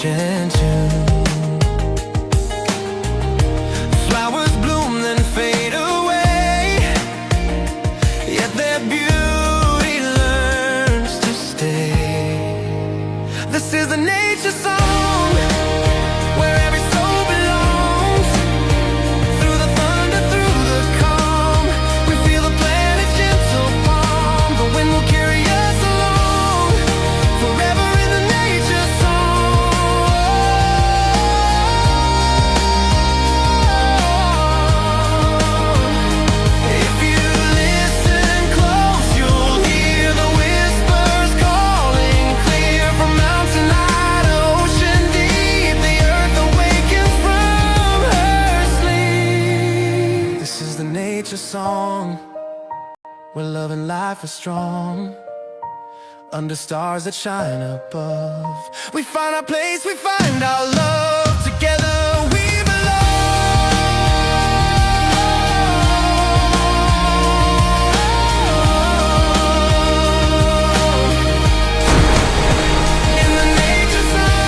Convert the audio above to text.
ocean tune. Flowers bloom then fade away, yet their beauty learns to stay. This is a nature song, where every soul belongs. Through the thunder, through the calm, we feel the planet's gentle palm. The wind will carry us along, forever in the nature song. If you listen close, you'll hear the whispers calling clear from mountain high to ocean deep. The earth awakens from her sleep. This is the nature song, where love and life are strong. Under stars that shine above, we find our place, we find our love. Together we belong. In the nature song.